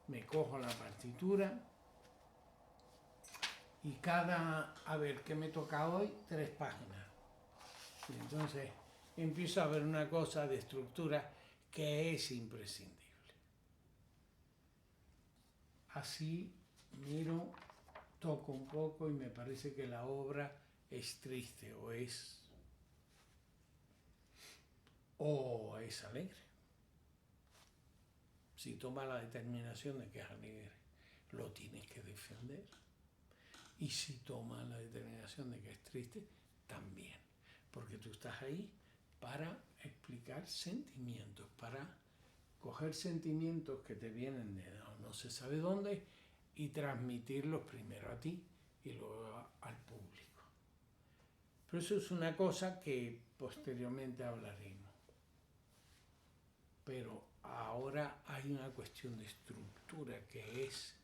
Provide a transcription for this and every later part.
me cojo la partitura y a ver, ¿qué me toca hoy? 3 páginas. Y entonces empiezo a ver una cosa de estructura que es imprescindible. Así miro, toco un poco y me parece que la obra es triste o es alegre. Si toma la determinación de que es alegre, lo tienes que defender. Y si toma la determinación de que es triste, también. Porque tú estás ahí para explicar sentimientos, para coger sentimientos que te vienen de no se sabe dónde y transmitirlos primero a ti y luego al público. Pero eso es una cosa que posteriormente hablaremos. Pero ahora hay una cuestión de estructura que es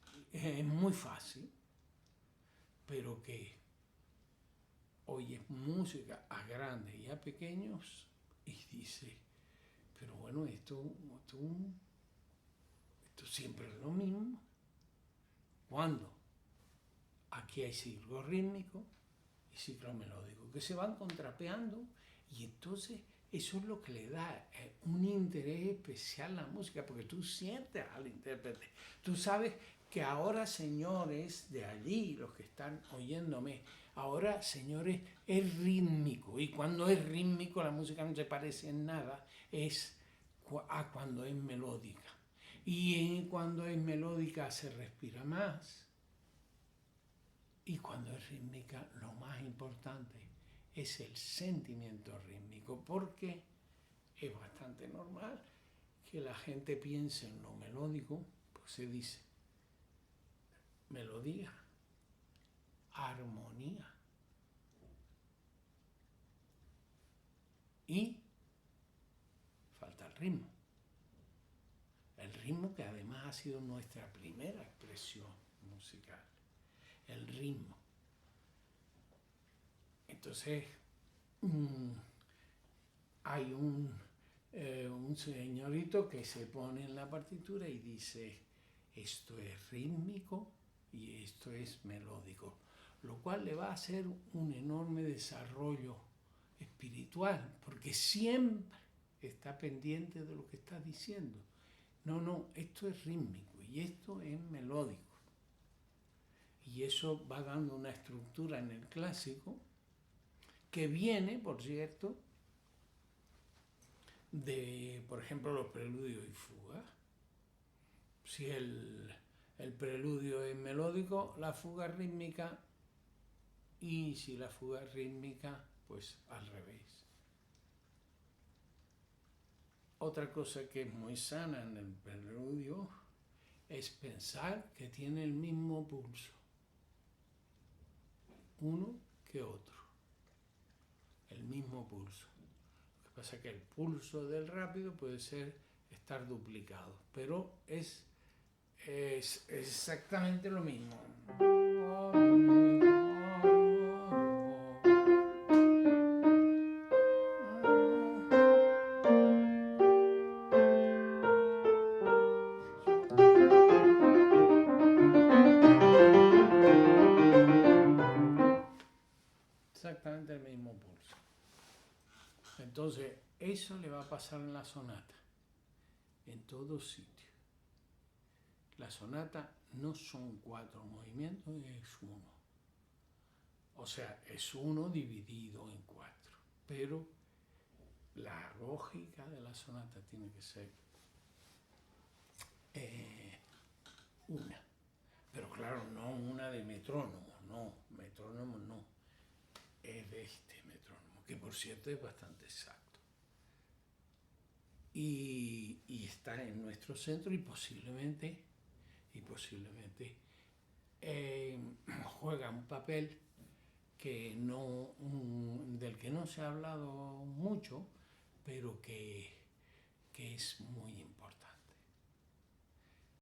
muy fácil, pero que oyes música a grandes y a pequeños y dices, pero bueno, esto siempre es lo mismo. ¿Cuándo? Aquí hay ciclos rítmicos y ciclos melódicos que se van contrapeando y entonces eso es lo que le da un interés especial a la música, porque tú sientes al intérprete. Tú sabes que ahora, señores de allí, los que están oyéndome, ahora, señores, es rítmico. Y cuando es rítmico, la música no se parece en nada a cuando es melódica. Y cuando es melódica se respira más. Y cuando es rítmica, lo más importante es el sentimiento rítmico, porque es bastante normal que la gente piense en lo melódico, pues se dice melodía, armonía y falta el ritmo. El ritmo que además ha sido nuestra primera expresión musical, el ritmo. Entonces, hay un señorito que se pone en la partitura y dice, esto es rítmico y esto es melódico, lo cual le va a hacer un enorme desarrollo espiritual, porque siempre está pendiente de lo que está diciendo. No, esto es rítmico y esto es melódico. Y eso va dando una estructura en el clásico que viene, por cierto, de, por ejemplo, los preludios y fugas. Si el preludio es melódico, la fuga es rítmica, y si la fuga es rítmica, pues al revés. Otra cosa que es muy sana en el preludio es pensar que tiene el mismo pulso, uno que otro, el mismo pulso. Lo que pasa es que el pulso del rápido puede estar duplicado, pero es exactamente lo mismo. Exactamente el mismo pulso. Entonces, eso le va a pasar en la sonata, en todos sitios. La sonata no son 4 movimientos, es 1. O sea, es 1 dividido en 4. Pero la lógica de la sonata tiene que ser una. Pero claro, no una de metrónomo, no, metrónomo no. Es de este metrónomo, que por cierto es bastante exacto. Y está en nuestro centro y posiblemente juega un papel del que no se ha hablado mucho, pero que es muy importante.